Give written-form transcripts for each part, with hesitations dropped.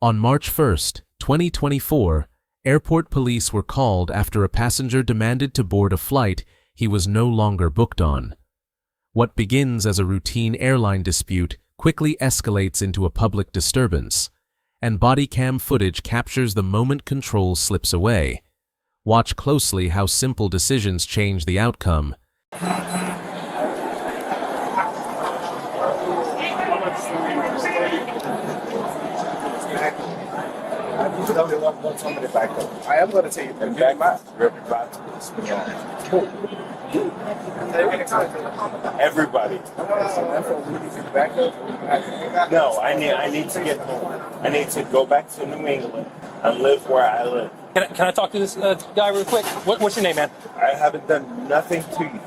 On March 1st, 2024, airport police were called after a passenger demanded to board a flight he was no longer booked on. What begins as a routine airline dispute quickly escalates into a public disturbance, and Bodycam footage captures the moment control slips away. Watch closely how simple decisions change the outcome. I am going to take you back. Everybody. No, I need to get home. I need to go back to New England and live where I live. Can I talk to this guy real quick? What's your name, man? I haven't done nothing to you.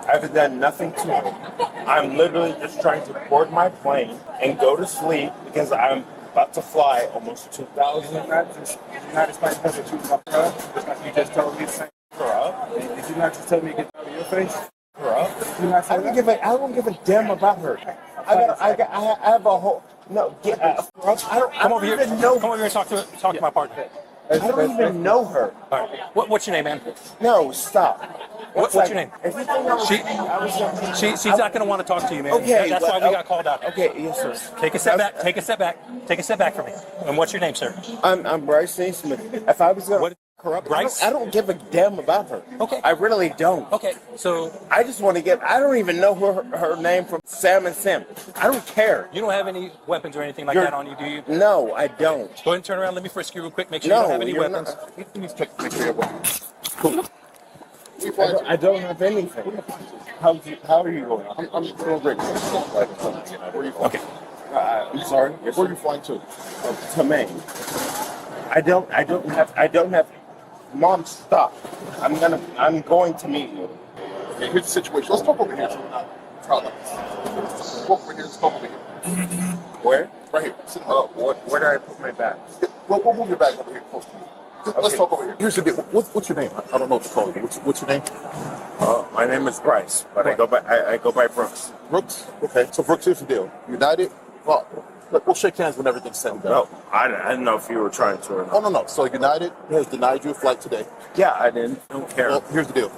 I haven't done nothing to you. I'm literally just trying to board my plane and go to sleep because I'm about to fly almost 2,000. You're not just my cousin choosing my girl. Just like you just told me to say her up. Did you not just tell me to get out of your face? Her up. I don't give a damn about her. I have a whole get her up. Come over here and talk to my partner. I don't even know her. All right. What's your name, man? No, stop. What's your name? She's not going to want to talk to you, man. Okay, that's why we got called out. Okay, yes, sir. Take a step back. Take a step back. Take a step back from me. And what's your name, sir? I'm Bryce Naismith. If I was going to corrupt, Bryce? I don't give a damn about her. Okay. I really don't. Okay, so I just want to get. I don't even know her name from Sam and Sim. I don't care. you don't have any weapons or anything like that on you, do you? No, I don't. Go ahead and turn around. Let me frisk you real quick. Make sure you don't have any weapons. Please check to make sure you're weapons. Cool. I don't have anything. How are you going? I'm doing great. Where are you flying? Okay. I'm sorry. Where are you flying to? To Maine. I don't have. Mom, stop. I'm going to meet you. Okay, here's the situation. Let's talk over here. Walk over here. Let's talk over here. Where? Right here. Sit down. Where do I put my bag? We'll move your bag over here close to you. Let's talk over here. Here's the deal. What's your name? I don't know what to call you. What's your name? My name is Bryce, but I go by Brooks. Brooks? Okay. So Brooks, here's the deal. United? Well, look, we'll shake hands when everything's said and done. No, I didn't know if you were trying to or not. Oh, no. So United has denied you a flight today. Yeah, I didn't. Don't care. Well, here's the deal.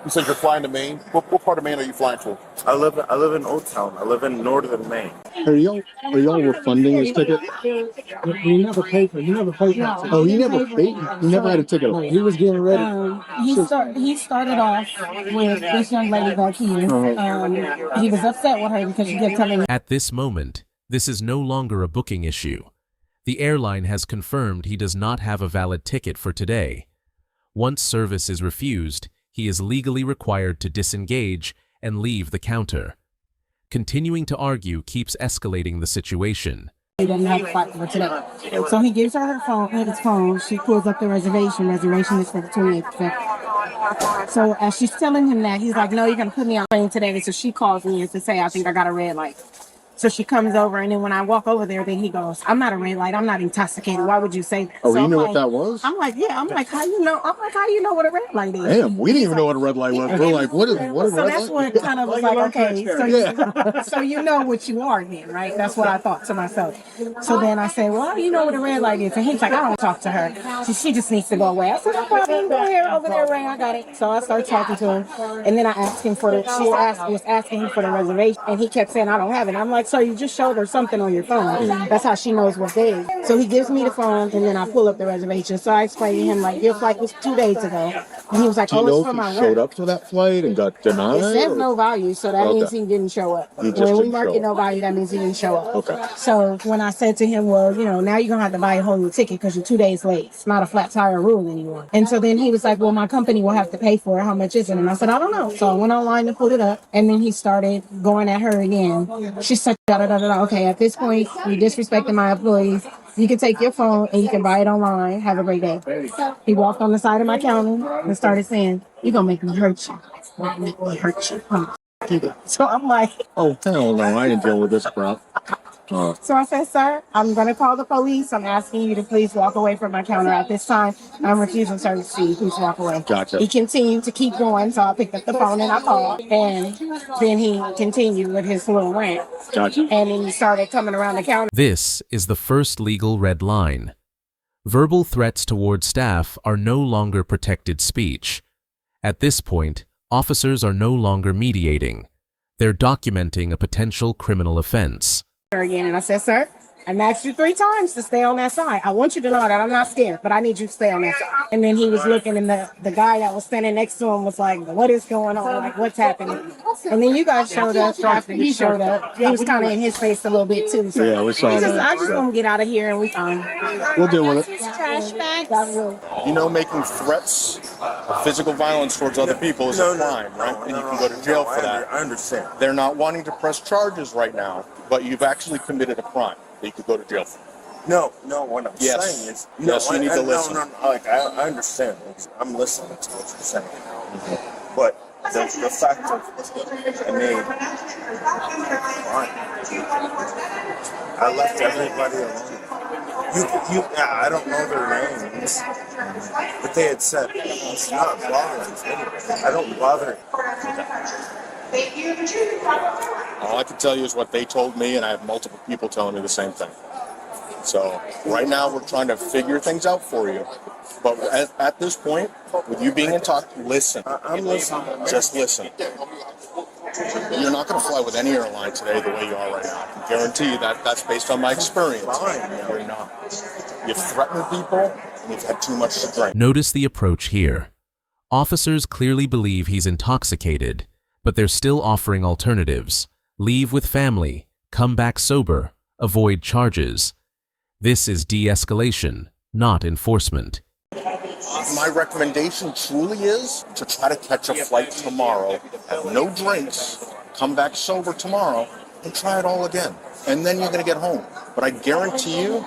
You said you're flying to Maine. What part of Maine are you flying to? I live in Old Town. I live in northern Maine. Are y'all refunding his ticket? He never paid for it. Oh, he never paid? He never had a ticket. He was getting ready. He started off with this young lady back here. He was upset with her because she kept telling him. At this moment, this is no longer a booking issue. The airline has confirmed he does not have a valid ticket for today. Once service is refused, he is legally required to disengage and leave the counter. Continuing to argue keeps escalating the situation. He doesn't have a flight for today. So he gives her his phone. She pulls up the reservation. Reservation is for the 28th. So as she's telling him that, he's like, no, you're going to put me on plane today. So she calls me and to say, I think I got a red light. So she comes over, and then when I walk over there, then he goes, I'm not a red light. I'm not intoxicated. Why would you say that? Oh, so you know what that was? I'm like, yeah. I'm like, how you know? I'm like, how you know what a red light is? Damn, we didn't even know what a red light was. We're like, what is a red So that's light? what kind of was like, okay, so you know what you are then, right? That's what I thought to myself. So then I said, well, how do you know what a red light is? And he's like, I don't talk to her. She just needs to go away. I said, no problem. Go ahead over there, Ray. I got it. So I started talking to him, and then I asked him for was asking him for the reservation, and he kept saying, I don't have it. I'm like, so you just showed her something on your phone. That's how she knows what day. So he gives me the phone, and then I pull up the reservation. So I explained to him, like, your flight was 2 days ago. And he was like, Do you oh, know it's for if my he showed work. up to that flight and got denied? It says or- no value, so that means he didn't show up. He just When we didn't mark show it no up. value, that means he didn't show up. Okay. So when I said to him, well, now you're going to have to buy a whole new ticket because you're 2 days late. It's not a flat tire rule anymore. And so then he was like, well, my company will have to pay for it. How much is it? And I said, I don't know. So I went online to pull it up, and then he started going at her again. She said, da-da-da-da-da. Okay, at this point, you disrespecting my employees. You can take your phone and you can buy it online. Have a great day. He walked on the side of my counter and started saying, you're going to make me hurt you. Make me hurt you. So I'm like, Oh, hell no, I didn't deal with this crap. So I said, sir, I'm going to call the police. I'm asking you to please walk away from my counter at this time. I'm refusing service to you. Please walk away. Gotcha. He continued to keep going, so I picked up the phone and I called. And then he continued with his little rant. Gotcha. And then he started coming around the counter. This is the first legal red line. Verbal threats toward staff are no longer protected speech. At this point, officers are no longer mediating. They're documenting a potential criminal offense. Again, and I said, sir, I've asked you 3 times to stay on that side. I want you to know that I'm not scared, but I need you to stay on that side. And then he was looking, and the guy that was standing next to him was like, what is going on? Like, what's happening? And then you guys showed up after he showed up. He was kind of in his face a little bit, too. So Yeah, we saw that. I just want to get out of here, and we fine. We'll deal with it. Trash bags. You know, making threats of physical violence towards other people is a crime, right? And you can go to jail for that. I understand. They're not wanting to press charges right now, but you've actually committed a crime that you could go to jail for. No, what I'm Yes. saying is... Yes, you need to listen. No, like, I understand. I'm listening to what you're saying. But the fact of I made... I left everybody alone. I don't know their names, but they had said, it's not bothering anybody. I don't bother. All I can tell you is what they told me, and I have multiple people telling me the same thing. So right now we're trying to figure things out for you. But at this point, with you being in talk, listen. I'm listening. Just listen. You're not going to fly with any airline today the way you are right now. I can guarantee you that that's based on my experience. You're not. You've threatened people, and you've had too much to drink. Notice the approach here. Officers clearly believe he's intoxicated, but they're still offering alternatives. Leave with family, come back sober, avoid charges. This is de-escalation, not enforcement. My recommendation truly is to try to catch a flight tomorrow, have no drinks, come back sober tomorrow, and try it all again. And then you're going to get home. But I guarantee you,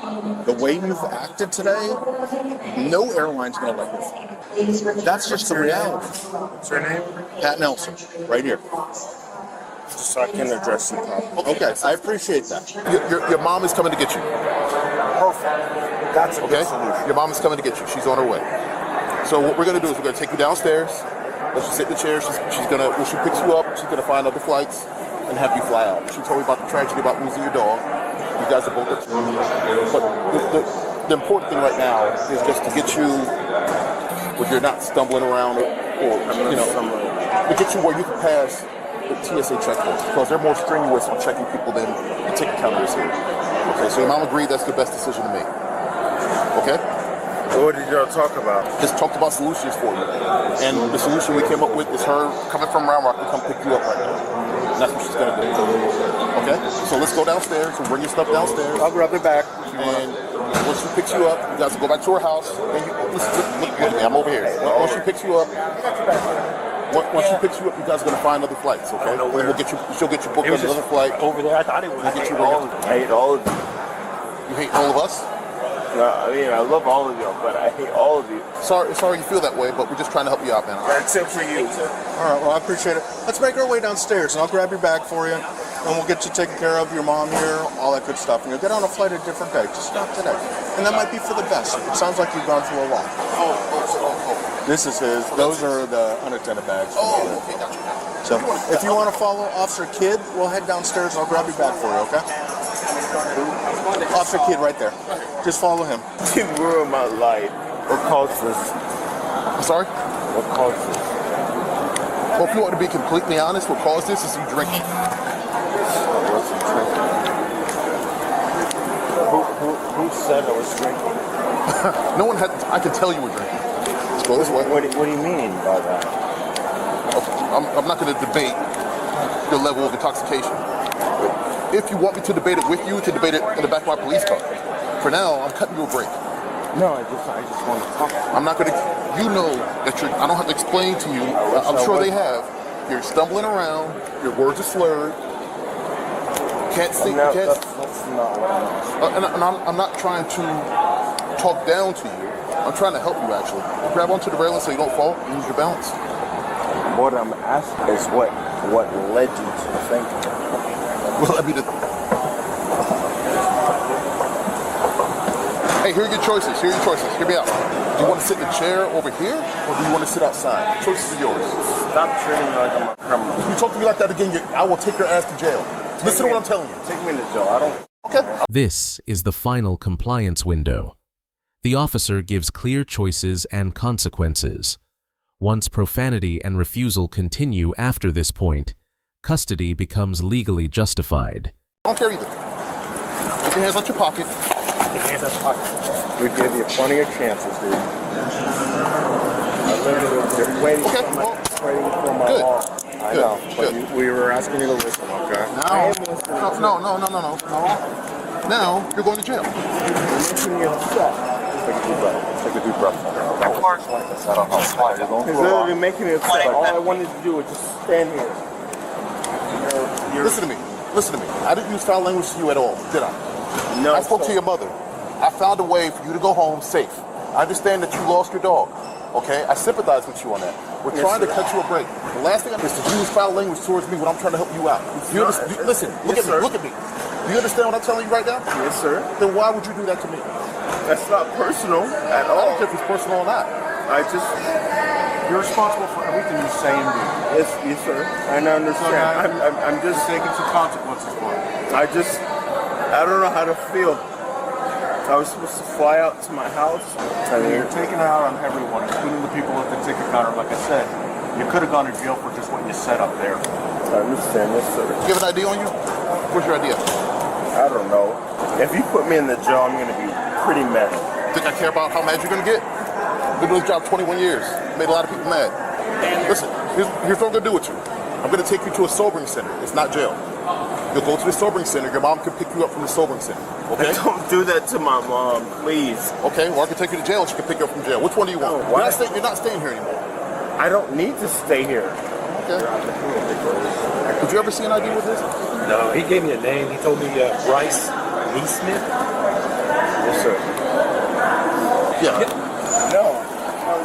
the way you've acted today, no airline's going to let you fly. That's just the reality. What's your name? Pat Nelson, right here. So I can address the problem. Okay, I appreciate that. Your mom is coming to get you. Perfect. That's a good Okay? solution. Your mom is coming to get you. She's on her way. So what we're gonna do is we're gonna take you downstairs. Let you sit in the chair. She's gonna, when she picks you up, she's gonna find other flights and have you fly out. She told me about the tragedy about losing your dog. You guys are both up. But the important thing right now is just to get you where you're not stumbling around or to get you where you can pass the TSA checkpoint, because they're more strenuous on checking people than the ticket counter is here. Okay, so your mom agreed that's the best decision to make. Okay? What did y'all talk about? Just talked about solutions for you. And the solution we came up with is her coming from Round Rock to come pick you up right now. And that's what she's gonna do. Okay? So let's go downstairs and bring your stuff downstairs. I'll grab it back. And once she picks you up, you guys will go back to her house. And look at me, I'm over here. Once she picks you up, once she picks you up, you guys are gonna find other flights, okay? And she'll get you booked on another flight. Over there, I thought it was. We'll get you where I hate all of you. you hate all of us. No, I mean, I love all of y'all, but I hate all of you. Sorry you feel that way, but we're just trying to help you out, man. Except for you. All right, well, I appreciate it. Let's make our way downstairs, and I'll grab your bag for you, and we'll get you taken care of, your mom here, all that good stuff. And you'll get on a flight a different day, just not today. And that might be for the best. It sounds like you've gone through a lot. This is his. Those are the unattended bags. Okay, gotcha. So if you want to follow Officer Kidd, we'll head downstairs, and I'll grab your bag for you, okay? Officer Kidd right there. Just follow him. You ruined my life. What caused this? I'm sorry? What caused this? Well, if you want to be completely honest, what caused this is you drinking. Who said I was drinking? No one had. I can tell you were drinking. Let's go this way. What do you mean by that? I'm not going to debate your level of intoxication. If you want me to debate it with you, to debate it in the back of my police car. For now, I'm cutting you a break. No, I just want to talk. I'm not going to. You know that you're. I don't have to explain to you. I'm sure they have. You're stumbling around. Your words are slurred. Can't see. No, that's not what I'm And I'm not trying to talk down to you. I'm trying to help you actually. Grab onto the railing so you don't fall and use your balance. What I'm asking is what led you to think. Well, I mean, Okay, here are your choices. Here are your choices. Hear me out. Do you want to sit in the chair over here, or do you want to sit outside? The choices are yours. Stop treating me like I'm a criminal. If you talk to me like that again, I will take your ass to jail. Listen to what I'm telling you. Take me to jail. I don't. Okay. This is the final compliance window. The officer gives clear choices and consequences. Once profanity and refusal continue after this point, custody becomes legally justified. I don't care either. Take your hands out your pocket. Take your hands out your pocket. We gave you plenty of chances, dude. I literally was just waiting for my law. I know, but we were asking you to listen, okay? No. Now you're going to jail. You're making me upset. Take a deep breath. Take a deep breath. I don't know. It's literally making me upset. All I wanted to do was just stand here. Listen to me. Listen to me. I didn't use foul language to you at all, did I? No. I spoke to your mother. I found a way for you to go home safe. I understand that you lost your dog. Okay? I sympathize with you on that. We're trying to cut you a break. The last thing I is to use foul language towards me when I'm trying to help you out. Listen, look at me. Look at me. Do you understand what I'm telling you right now? Yes, sir. Then why would you do that to me? That's not personal at all. I don't care if it's personal or not. You're responsible for everything you say and do. Yes, sir. I understand. I'm just taking some consequences for it. I don't know how to feel. I was supposed to fly out to my house. You're taking it out on everyone, including the people at the ticket counter. Like I said, you could have gone to jail for just what you said up there. I understand, yes, sir. You have an ID on you? Where's your ID? I don't know. If you put me in the jail, I'm going to be pretty mad. Think I care about how mad you're going to get? I've been doing this job 21 years. Made a lot of people mad. Listen, here's what I'm going to do with you. I'm going to take you to a sobering center. It's not jail. You'll go to the sobering center. Your mom can pick you up from the sobering center. Okay? Don't do that to my mom, please. Okay, well, I can take you to jail and she can pick you up from jail. Which one do you want? You're not staying here anymore. I don't need to stay here. Okay. Did you ever see an ID with this? No, he gave me a name. He told me Bryce Neesmith. Yes, sir. Yeah. No.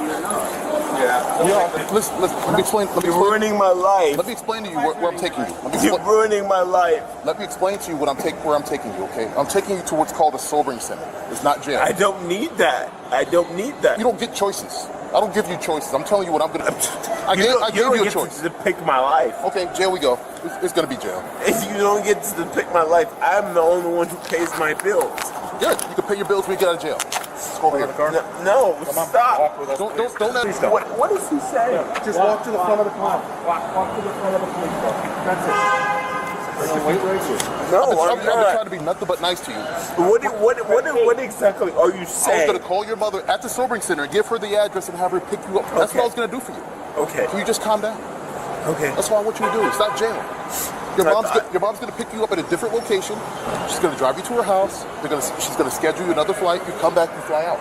You're not. Yeah. Listen, let me explain. You're ruining my life. Let me explain to you where I'm taking you. You're ruining my life. Let me explain to you where I'm taking you, okay? I'm taking you to what's called a sobering center. It's not jail. I don't need that. I don't need that. You don't get choices. I don't give you choices. I'm telling you what I'm going to do. I gave you a choice. To pick my life. Okay, jail we go. It's going to be jail. If you don't get to pick my life, I'm the only one who pays my bills. Good. You can pay your bills when you get out of jail. Let's go over here. No, stop. Don't let me stop. What is he saying? Just walk to the front of the car. Walk to the front of the police car. That's it. Wait right here. No, I've been trying to be nothing but nice to you. What exactly are you I was saying? going to call your mother at the sobering center, give her the address, and have her pick you up. That's what I was going to do for you. Okay. Can you just calm down? Okay. That's what I want you to do. It's not jail. Your mom's going to pick you up at a different location. She's going to drive you to her house. She's going to schedule you another flight. You come back, you fly out.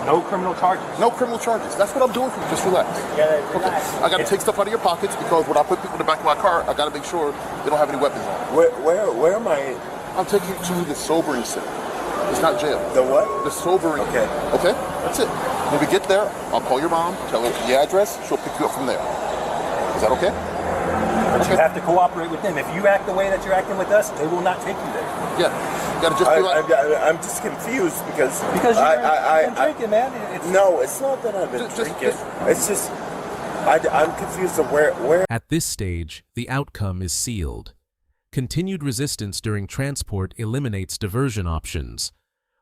No criminal charges. No criminal charges. That's what I'm doing for you. Just relax. Okay. I got to take stuff out of your pockets because when I put people in the back of my car, I got to make sure they don't have any weapons on. Where am I? I'm taking you to the sobering center. It's not jail. The what? The sobering. Okay. Okay? That's it. When we get there, I'll call your mom, tell her the address, she'll pick you up from there. Is that okay? But you have to cooperate with them. If you act the way that you're acting with us, they will not take you there. Yeah. You gotta just be like... I'm just confused because you've been drinking, man. No, it's not that I've been drinking. It's just I'm confused of where. At this stage, the outcome is sealed. Continued resistance during transport eliminates diversion options.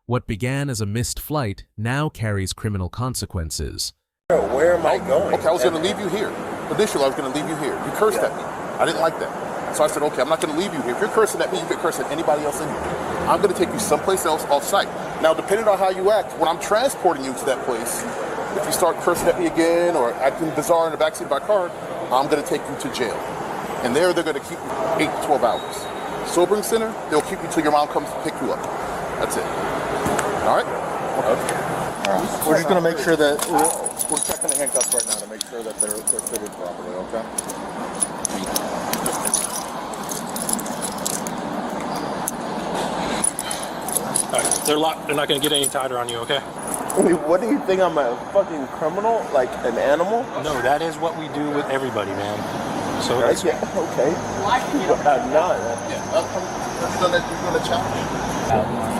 What began as a missed flight now carries criminal consequences. Where am I going? Okay, I was going to leave you here. Initially, I was going to leave you here. You cursed at me. I didn't like that. So I said, okay, I'm not going to leave you here. If you're cursing at me, you can curse at anybody else in here. I'm going to take you someplace else off-site. Now, depending on how you act, when I'm transporting you to that place, if you start cursing at me again or acting bizarre in the backseat of my car, I'm going to take you to jail. And there, they're going to keep you 8 to 12 hours. Sobering center, they'll keep you till your mom comes to pick you up. That's it. All right? Okay. All right. We're just going to make sure that we're checking the handcuffs right now to make sure that they're fitted properly, okay? All right, they're locked. They're not going to get any tighter on you, okay? What do you think? I'm a fucking criminal? Like an animal? No, that is what we do with everybody, man. So that's okay. But I'm not. Yeah. You're going to challenge.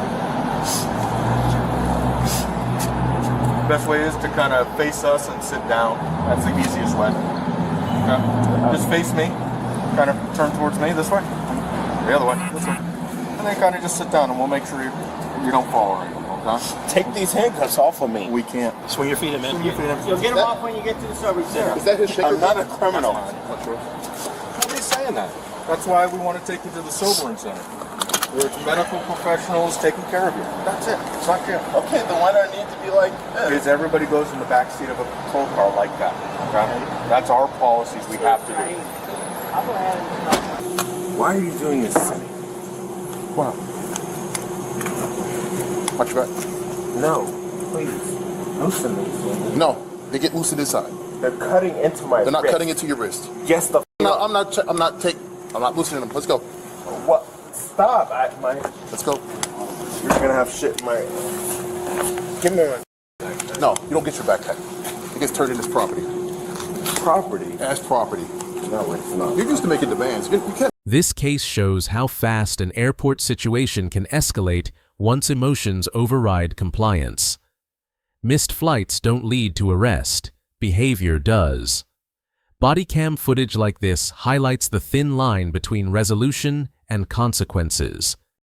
best way is to kind of face us and sit down. That's the easiest way. Okay? Just face me. Kind of turn towards me this way. The other way. This way. And then kind of just sit down and we'll make sure you don't fall or anything. Okay? Take these handcuffs off of me. We can't. Swing your feet in, man. Swing your feet in. You'll get them off when you get to the sober center. Is that his shaker? I'm not a criminal. Nobody's saying that. That's why we want to take you to the sobering center. There's medical professionals taking care of you. That's it. It's not jail. Okay, then why do I need to be like this? Because everybody goes in the back seat of a patrol car like that. Okay? That's our policies. We have to do. Why are you doing this to me? Wow. Watch your back. No, please. Loosen these. No, they get loosened inside. They're cutting into my They're not wrist. cutting into your wrist. Yes, the No, I'm not loosening them. Let's go. What? Stop. Let's go. You're gonna have shit in my... Give me one. No, you don't get your backpack. It gets turned into property. Property? As property. No, it's not. You're used to making demands. You can't. This case shows how fast an airport situation can escalate once emotions override compliance. Missed flights don't lead to arrest. Behavior does. Bodycam footage like this highlights the thin line between resolution and consequences.